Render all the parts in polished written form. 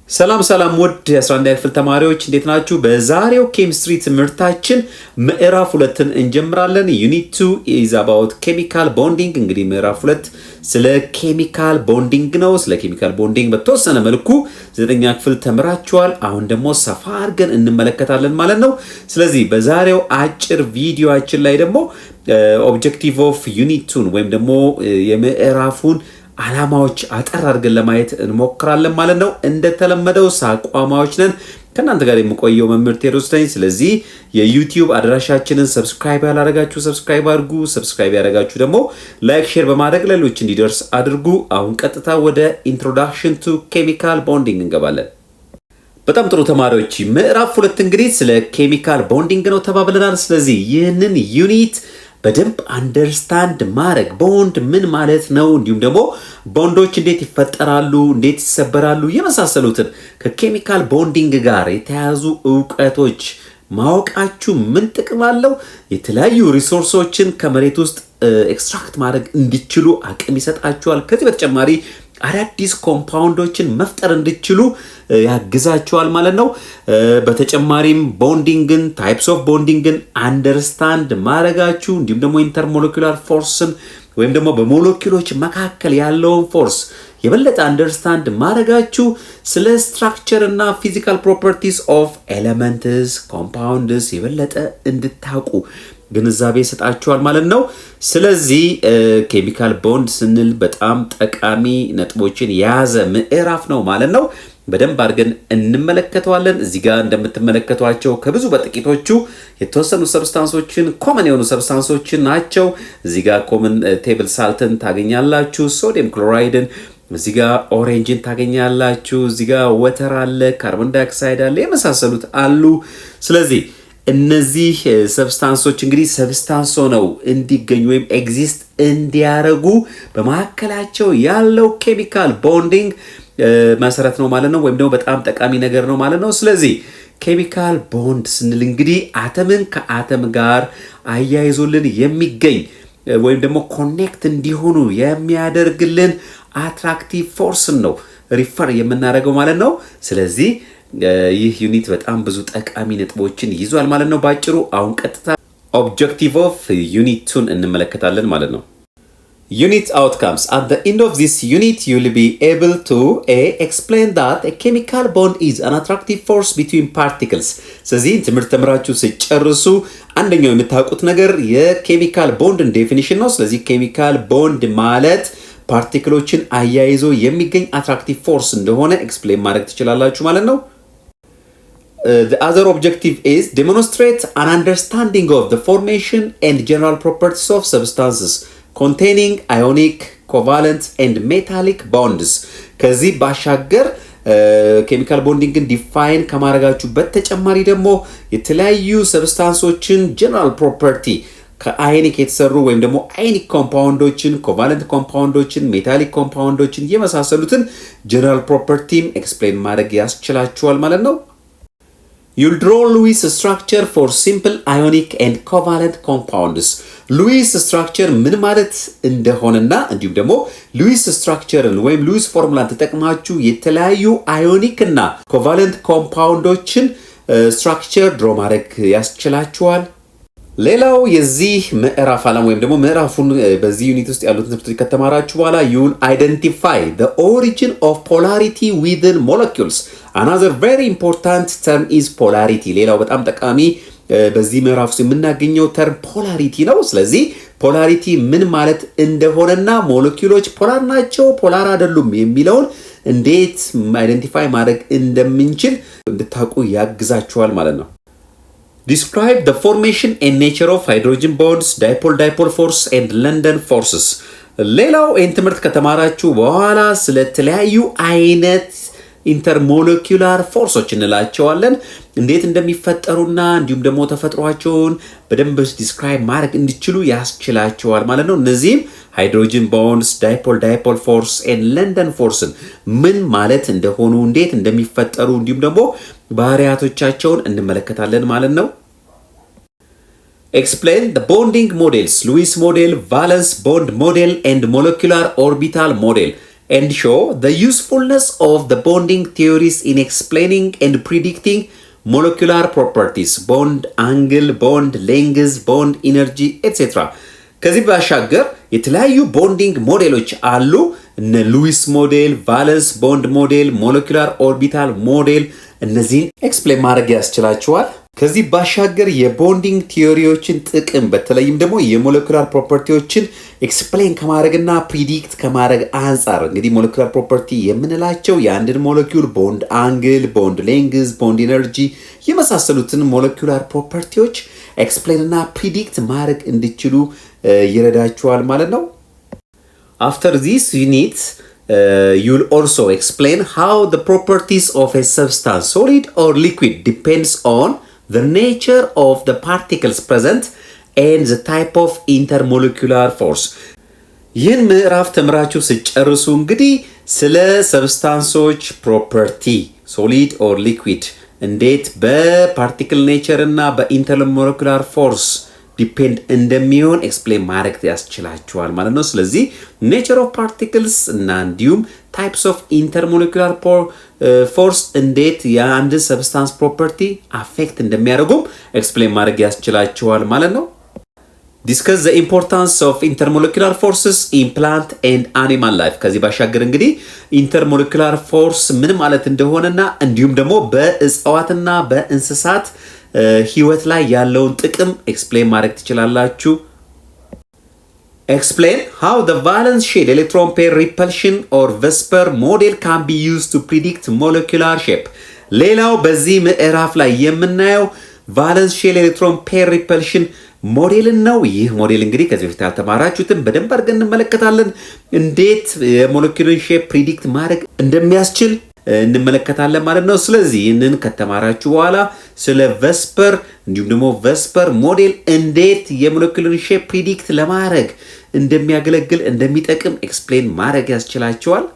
ሰላም ሰላም ውድ የ11 ክፍል ተማሪዎች እንዴት ናችሁ? በዛሬው ኬሚስትሪ ትምህርታችን ምዕራፍ 2ን እንጀምራለን። ዩኒት 2 is about chemical bonding። እንግዲህ ምዕራፍ 2 ስለ ኬሚካል ቦንዲንግ ነው። ስለ ኬሚካል ቦንዲንግ በተወሰነ መልኩ 9ኛ ክፍል ተምራችኋል። አሁን ደግሞ ሰፋ አድርገን እንመለከታለን ማለት ነው። ስለዚህ በዛሬው አጭር ቪዲዮአችን ላይ ደግሞ ኦብጀክቲቭ ኦፍ ዩኒት 2 ወይም ደግሞ የምዕራፉን አላማዎች አጠር አድርገን ለማየት እንሞክራለን ማለት ነው። እንደተለመደው ሳቋማዎች ነን። ከናንተ ጋር የምቆየው መምህር ቴዎድሮስ ነኝ። ስለዚህ የዩቲዩብ አድራሻችንን ሰብስክራይብ ያላደረጋችሁ ሰብስክራይብ አድርጉ። ሰብስክራይብ ያደረጋችሁ ደግሞ ላይክ፣ ሼር በማድረግ ሌሎች እንዲደርስ አድርጉ። አሁን ቀጥታ ወደ ኢንትሮዳክሽን ቱ ኬሚካል ቦንዲንግ እንገባለን። በጣም ጥሩ ተማሪዎች፣ ምዕራፍ 2 እንግዲህ ስለ ኬሚካል ቦንዲንግ ነው ተባብለናል። ስለዚህ ይህንን ዩኒት በደንብ አንደርስታንድ ማድረግ ቦንድ ምን ማለት ነው፣ እንዲሁም ደግሞ ቦንዶች እንዴት ይፈጠራሉ፣ እንዴት ይሰበራሉ፣ የመሳሰሉትን ከኬሚካል ቦንዲንግ ጋር የተያያዙ እውቀቶች ማወቃችሁ ምን ጥቅም አለው? የተለያዩ ሪሶርሶችን ከመሬት ውስጥ ኤክስትራክት ማድረግ እንዲችሉ አቅም ይሰጣችኋል። ከዚህ በተጨማሪ አዳዲስ ኮምፓውንዶችን መፍጠር እንዲችሉ ያግዛቸዋል ማለት ነው። በተጨማሪም ቦንዲንግን ታይፕስ ኦፍ ቦንዲንግን አንደርስታንድ ማድረጋችሁ እንዲሁም ደግሞ ኢንተርሞለኪውላር ፎርስን ወይም ደግሞ በሞለኪውሎች መካከል ያለውን ፎርስ የበለጠ አንደርስታንድ ማድረጋችሁ ስለ ስትራክቸር እና ፊዚካል ፕሮፐርቲስ ኦፍ ኤሌመንትስ ኮምፓውንድስ የበለጠ እንድታውቁ ግንዛቤ ይሰጣችኋል ማለት ነው። ስለዚህ ኬሚካል ቦንድ ስንል በጣም ጠቃሚ ነጥቦችን የያዘ ምዕራፍ ነው ማለት ነው። በደንብ አድርገን እንመለከተዋለን። እዚህ ጋር እንደምትመለከቷቸው ከብዙ በጥቂቶቹ የተወሰኑ ሰብስታንሶችን ኮመን የሆኑ ሰብስታንሶችን ናቸው። እዚህ ጋር ኮመን ቴብል ሳልትን ታገኛላችሁ፣ ሶዲየም ክሎራይድን፣ እዚህ ጋር ኦሬንጅን ታገኛላችሁ፣ እዚህ ጋር ወተር አለ፣ ካርቦን ዳይኦክሳይድ አለ፣ የመሳሰሉት አሉ። ስለዚህ እነዚህ ሰብስታንሶች እንግዲህ ሰብስታንስ ሆነው እንዲገኙ ወይም ኤግዚስት እንዲያደርጉ በመካከላቸው ያለው ኬሚካል ቦንዲንግ መሰረት ነው ማለት ነው፣ ወይም ደግሞ በጣም ጠቃሚ ነገር ነው ማለት ነው። ስለዚህ ኬሚካል ቦንድ ስንል እንግዲህ አተምን ከአተም ጋር አያይዞልን የሚገኝ ወይም ደግሞ ኮኔክት እንዲሆኑ የሚያደርግልን አትራክቲቭ ፎርስን ነው ሪፈር የምናደርገው ማለት ነው። ስለዚህ ይህ ዩኒት በጣም ብዙ ጠቃሚ ነጥቦችን ይዟል ማለት ነው። ባጭሩ አሁን ቀጥታ ኦብጀክቲቭ ኦፍ ዩኒት 2 እንመለከታለን ማለት ነው። Unit outcomes. At the end of this unit, you will be able to explain that a chemical bond is an attractive force between particles. ስለዚህ ትምህርት ተምራችሁ ሲጨርሱ አንደኛው የምታውቁት ነገር የኬሚካል ቦንድን ዴፊኒሽን ነው። ስለዚህ ኬሚካል ቦንድ ማለት ፓርቲክሎችን አያይዞ የሚገኝ አትራክቲቭ ፎርስ እንደሆነ ኤክስፕሌን ማድረግ ትችላላችሁ ማለት ነው። The other objective is demonstrate an understanding of the formation and general properties of substances containing ionic, covalent and metallic bonds. ከዚህ ባሻገር ኬሚካል ቦንዲንግን ዲፋይን ከማድረጋችሁ በተጨማሪ ደግሞ የተለያዩ ሰብስታንሶችን ጀነራል ፕሮፐርቲ ከአይኒክ የተሰሩ ወይም ደግሞ አይኒክ ኮምፓውንዶችን፣ ኮቫለንት ኮምፓውንዶችን፣ ሜታሊክ ኮምፓውንዶችን የመሳሰሉትን ጀነራል ፕሮፐርቲም ኤክስፕሌን ማድረግ ያስችላችኋል ማለት ነው። You'll draw Lewis structure for simple ionic and covalent compounds. Lewis structure ምን ማለት እንደሆነና እንዲሁም ደግሞ Lewis structureን ወይም Lewis ፎርሙላን ተጠቅማችሁ የተለያዩ አዮኒክ እና ኮቫለንት ኮምፓውንዶችን ስትራክቸር ድሮ ማድረግ ያስችላችኋል። ሌላው የዚህ ምዕራፍ ዓላማ ወይም ደግሞ ምዕራፉን በዚህ ዩኒት ውስጥ ያሉትን ትምህርቶች ከተማራችሁ በኋላ you'll identify the origin of polarity within molecules. Another very important term is polarity. ሌላው በጣም ጠቃሚ በዚህ ምዕራፍ ውስጥ የምናገኘው ተርም ፖላሪቲ ነው። ስለዚህ ፖላሪቲ ምን ማለት እንደሆነና ሞለኪውሎች ፖላር ናቸው ፖላር አይደሉም የሚለውን እንዴት አይደንቲፋይ ማድረግ እንደምንችል እንድታውቁ ያግዛችኋል ማለት ነው። Describe the formation and nature of hydrogen bonds, dipole force and London forces. ሌላው ይህን ትምህርት ከተማራችሁ በኋላ ስለተለያዩ አይነት ኢንተርሞለኪውላር ፎርሶች እንላቸዋለን እንዴት እንደሚፈጠሩና እንዲሁም ደግሞ ተፈጥሯቸውን በደንብ ዲስክራይብ ማድረግ እንዲችሉ ያስችላቸዋል ማለት ነው። እነዚህም ሃይድሮጅን ቦንድስ፣ ዳይፖል ፎርስ ኤንድ ለንደን ፎርስን ምን ማለት እንደሆኑ እንዴት እንደሚፈጠሩ እንዲሁም ደግሞ ባህሪያቶቻቸውን እንመለከታለን ማለት ነው። Explain the bonding models, Lewis model, valence bond model and molecular orbital model. and show the usefulness of the bonding theories in explaining and predicting molecular properties, bond angle, bond length, bond energy, etc. ከዚህ ባሻገር የተለያዩ ቦንዲንግ ሞዴሎች አሉ። እነ ሉዊስ ሞዴል፣ ቫለንስ ቦንድ ሞዴል፣ ሞለኪውላር ኦርቢታል ሞዴል እነዚህን ኤክስፕሌን ማድረግ ያስችላችኋል። ከዚህ ባሻገር የቦንዲንግ ቲዮሪዎችን ጥቅም በተለይም ደግሞ የሞለኪውላር ፕሮፐርቲዎችን ኤክስፕሌን ከማድረግና ፕሪዲክት ከማድረግ አንጻር እንግዲህ ሞለኪውላር ፕሮፐርቲ የምንላቸው የአንድን ሞለኪውል ቦንድ አንግል፣ ቦንድ ሌንግዝ፣ ቦንድ ኢነርጂ የመሳሰሉትን ሞለኪውላር ፕሮፐርቲዎች ኤክስፕሌን እና ፕሪዲክት ማድረግ እንዲችሉ ይረዳችኋል ማለት ነው። After this unit, you'll also explain how the properties of a substance, solid or liquid, depends on the nature of the particles present and the type of intermolecular force. ይህን ምዕራፍ ተምራችሁ ስጨርሱ እንግዲህ ስለ ሰብስታንሶች ፕሮፐርቲ ሶሊድ ኦር ሊኩዊድ እንዴት በፓርቲክል ኔቸር እና በኢንተርሞለኪውላር ፎርስ ዲፔንድ እንደሚሆን ኤክስፕሌን ማድረግ ያስችላችኋል ማለት ነው። ስለዚህ ኔቸር ኦፍ ፓርቲክልስ እና እንዲሁም ታይፕስ ኦፍ ኢንተርሞለኪውላር ፎርስ እንዴት የአንድ ሰብስታንስ ፕሮፐርቲ አፌክት እንደሚያደርጉም ኤክስፕሌን ማድረግ ያስችላችኋል ማለት ነው። ዲስከስ ዘ ኢምፖርታንስ ኦፍ ኢንተርሞለኪውላር ፎርስስ ኢን ፕላንት ኤንድ አኒማል ላይፍ። ከዚህ ባሻገር እንግዲህ ኢንተርሞለኪውላር ፎርስ ምን ማለት እንደሆነና እንዲሁም ደግሞ በእጽዋትና በእንስሳት ህይወት ላይ ያለውን ጥቅም ኤክስፕሌን ማድረግ ትችላላችሁ። Explain how the valence shell electron pair repulsion or VSEPR model can be used to predict molecular shape. ሌላው በዚህ ምዕራፍ ላይ የምናየው ቫለንስ ሼል ኤሌክትሮን ፔር ሪፐልሽን ሞዴልን ነው። ይህ ሞዴል እንግዲህ ከዚህ በፊት ያልተማራችሁትን በደንብ አድርገን እንመለከታለን። እንዴት የሞለኪውልን ሼፕ ፕሪዲክት ማድረግ እንደሚያስችል እንመለከታለን ማለት ነው። ስለዚህ ይህንን ከተማራችሁ በኋላ ስለ ቨስፐር እንዲሁም ደግሞ ቨስፐር ሞዴል እንዴት የሞለኪውልን ሼፕ ፕሪዲክት ለማድረግ እንደሚያገለግል እንደሚጠቅም ኤክስፕሌን ማድረግ ያስችላችኋል።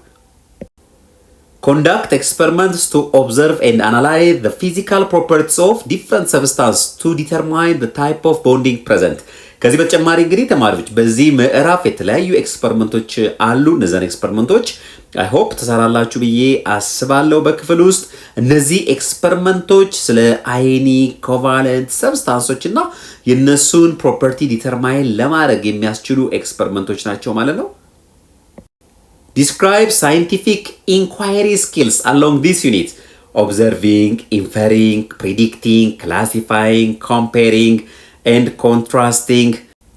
Conduct experiments to observe and analyze the physical properties of different substances to determine the type of bonding present. ከዚህ በተጨማሪ እንግዲህ ተማሪዎች በዚህ ምዕራፍ የተለያዩ ኤክስፐሪመንቶች አሉ። እነዛን ኤክስፐሪመንቶች አይ ሆፕ ተሰራላችሁ ብዬ አስባለሁ በክፍል ውስጥ። እነዚህ ኤክስፐሪመንቶች ስለ አዮኒክ ኮቫለንት ሰብስታንሶች እና የነሱን ፕሮፐርቲ ዲተርማይን ለማድረግ የሚያስችሉ ኤክስፐሪመንቶች ናቸው ማለት ነው። Describe scientific inquiry skills along this unit: observing, inferring, predicting, classifying, comparing and contrasting,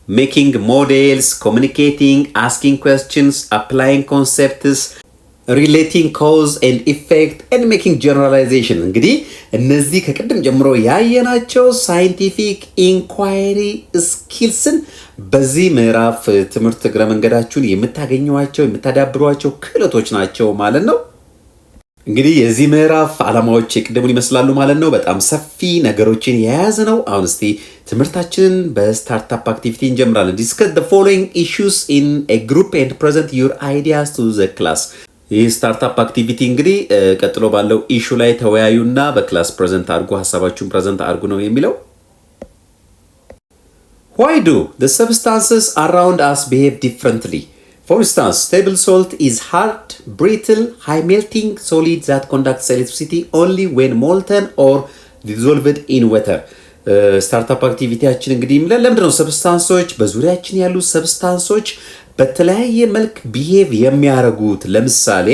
making models, communicating, asking questions, applying concepts, relating cause and effect and making generalization. እንግዲህ እነዚህ ከቀደም ጀምሮ ያየናቸው ሳይንቲፊክ ኢንኳይሪ ስኪልስን በዚህ ምዕራፍ ትምህርት እግረ መንገዳችሁን የምታገኙዋቸው የምታዳብሯቸው ክህሎቶች ናቸው ማለት ነው። እንግዲህ የዚህ ምዕራፍ ዓላማዎች የቅድሙን ይመስላሉ ማለት ነው። በጣም ሰፊ ነገሮችን የያዘ ነው። አሁን እስቲ ትምህርታችንን በስታርታፕ አክቲቪቲ እንጀምራለን። Discuss the following issues in a group and present your ideas to the class. ይህ ስታርታፕ አክቲቪቲ እንግዲህ ቀጥሎ ባለው ኢሹ ላይ ተወያዩና በክላስ ፕሬዘንት አድርጉ፣ ሀሳባችሁን ፕሬዘንት አድርጉ ነው የሚለው። Why do the substances around us behave differently? For instance, table salt is hard, brittle, high melting solid that conducts electricity only when molten or dissolved in water. ስታርታፕ አክቲቪቲያችን እንግዲህ የሚለን ለምንድነው ሰብስታንሶች በዙሪያችን ያሉ ሰብስታንሶች በተለያየ መልክ ቢሄቭ የሚያደርጉት? ለምሳሌ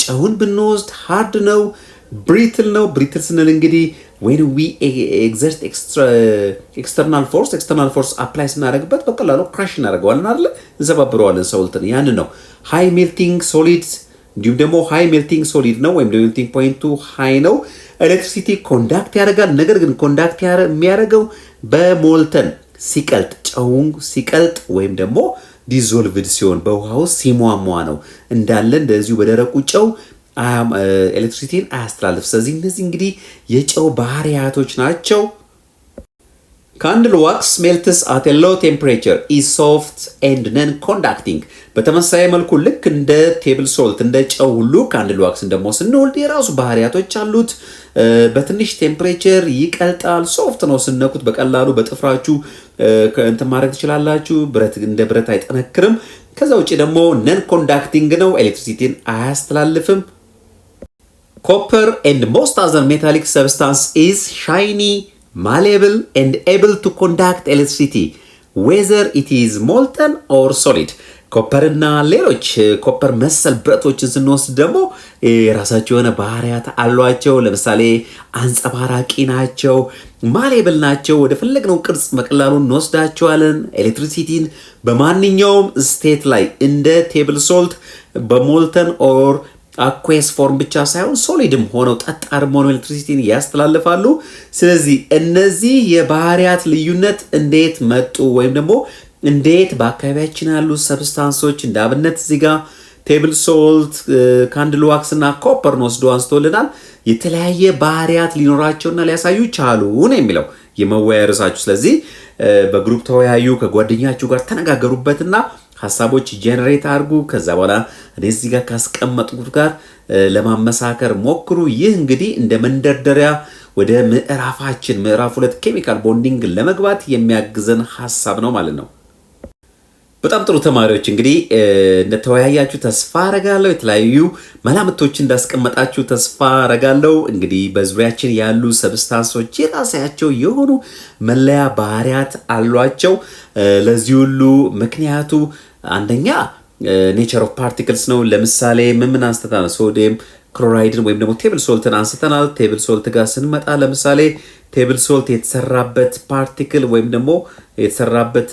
ጨውን ብንወስድ ሃርድ ነው፣ ብሪትል ነው። ብሪትል ስንል እንግዲህ when we exert external force apply ስናደርግበት በቀላሉ ክራሽ እናደርገዋለን አይደል? እንሰባብረዋለን ሰውልትን። ያን ነው ሃይ ሜልቲንግ ሶሊድ። እንዲሁም ደግሞ ሃይ ሜልቲንግ ሶሊድ ነው ወይም ሜልቲንግ ፖይንቱ ሃይ ነው። ኤሌክትሪሲቲ ኮንዳክት ያደርጋል። ነገር ግን ኮንዳክት የሚያደርገው በሞልተን ሲቀልጥ፣ ጨውን ሲቀልጥ ወይም ደግሞ ዲዞልቭድ ሲሆን በውሃ ውስጥ ሲሟሟ ነው። እንዳለ እንደዚሁ በደረቁ ጨው ኤሌክትሪሲቲን አያስተላልፍ። ስለዚህ እነዚህ እንግዲህ የጨው ባህሪያቶች ናቸው። Candle wax melts at a low temperature, is soft and non-conducting. በተመሳሳይ መልኩ ልክ እንደ ቴብል ሶልት እንደ ጨው ሁሉ ካንድል ዋክስን ደግሞ ስንወልድ የራሱ ባህሪያቶች አሉት። በትንሽ ቴምፕሬቸር ይቀልጣል። ሶፍት ነው፣ ስነኩት በቀላሉ በጥፍራችሁ እንትን ማድረግ ትችላላችሁ። ብረት እንደ ብረት አይጠነክርም። ከዛ ውጪ ደግሞ ነን ኮንዳክቲንግ ነው፣ ኤሌክትሪሲቲን አያስተላልፍም። ኮፐር ኤንድ ሞስት አዘር ሜታሊክ ሰብስታንስ ኢዝ ሻይኒ malleable and able to conduct electricity whether it is molten or solid። ኮፐርና ሌሎች ኮፐር መሰል ብረቶችን ስንወስድ ደግሞ የራሳቸው የሆነ ባህሪያት አሏቸው። ለምሳሌ አንጸባራቂ ናቸው፣ ማሌብል ናቸው፣ ወደ ፈለግነው ቅርጽ በቀላሉ እንወስዳቸዋለን። ኤሌክትሪሲቲን በማንኛውም ስቴት ላይ እንደ ቴብል ሶልት በሞልተን ኦር አኩስ ፎርም ብቻ ሳይሆን ሶሊድም ሆነው ጠጣርም ሆነው ኤሌክትሪሲቲን ያስተላልፋሉ። ስለዚህ እነዚህ የባህሪያት ልዩነት እንዴት መጡ ወይም ደግሞ እንዴት በአካባቢያችን ያሉ ሰብስታንሶች እንደ አብነት እዚህ ጋር ቴብል ሶልት፣ ካንድል ዋክስ እና ኮፐርን ወስዶ አንስቶልናል። የተለያየ ባህሪያት ሊኖራቸውና ሊያሳዩ ቻሉ ነው የሚለው የመወያያ ርዕሳችሁ። ስለዚህ በግሩፕ ተወያዩ፣ ከጓደኛችሁ ጋር ተነጋገሩበትና ሀሳቦች ጄነሬት አድርጉ። ከዛ በኋላ እኔ እዚህ ጋር ካስቀመጥኩት ጋር ለማመሳከር ሞክሩ። ይህ እንግዲህ እንደ መንደርደሪያ ወደ ምዕራፋችን ምዕራፍ 2 ኬሚካል ቦንዲንግ ለመግባት የሚያግዘን ሀሳብ ነው ማለት ነው። በጣም ጥሩ ተማሪዎች፣ እንግዲህ እንደተወያያችሁ ተስፋ አረጋለሁ። የተለያዩ መላምቶች እንዳስቀመጣችሁ ተስፋ አረጋለሁ። እንግዲህ በዙሪያችን ያሉ ሰብስታንሶች የራሳቸው የሆኑ መለያ ባህሪያት አሏቸው። ለዚህ ሁሉ ምክንያቱ አንደኛ ኔቸር ኦፍ ፓርቲክልስ ነው። ለምሳሌ ምን አንስተናል? ሶዲየም ክሎራይድን ወይም ደግሞ ቴብል ሶልትን አንስተናል። ቴብል ሶልት ጋር ስንመጣ ለምሳሌ ቴብል ሶልት የተሰራበት ፓርቲክል ወይም ደግሞ የተሰራበት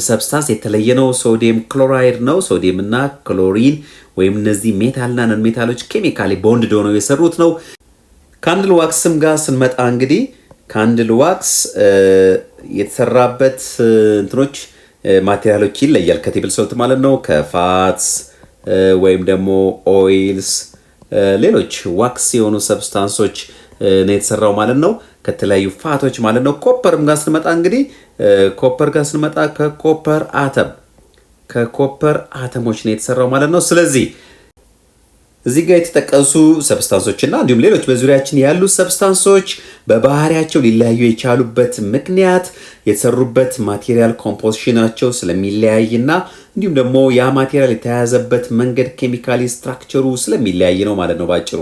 ሰብስታንስ የተለየ ነው። ሶዲየም ክሎራይድ ነው። ሶዲየም እና ክሎሪን ወይም እነዚህ ሜታልና ነን ሜታሎች ኬሚካሊ ቦንድ ሆነው የሰሩት ነው። ካንድል ዋክስም ጋር ስንመጣ እንግዲህ ካንድል ዋክስ የተሰራበት እንትኖች ማቴሪያሎች ይለያል ከቴብል ሶልት ማለት ነው። ከፋትስ ወይም ደግሞ ኦይልስ፣ ሌሎች ዋክስ የሆኑ ሰብስታንሶች ነው የተሰራው ማለት ነው፣ ከተለያዩ ፋቶች ማለት ነው። ኮፐርም ጋር ስንመጣ እንግዲህ ኮፐር ጋር ስንመጣ ከኮፐር አተሞች ነው የተሰራው ማለት ነው። ስለዚህ እዚህ ጋር የተጠቀሱ ሰብስታንሶች እና እንዲሁም ሌሎች በዙሪያችን ያሉ ሰብስታንሶች በባህሪያቸው ሊለያዩ የቻሉበት ምክንያት የተሰሩበት ማቴሪያል ኮምፖዚሽናቸው ስለሚለያይና እንዲሁም ደግሞ ያ ማቴሪያል የተያያዘበት መንገድ ኬሚካሊ ስትራክቸሩ ስለሚለያይ ነው ማለት ነው ባጭሩ።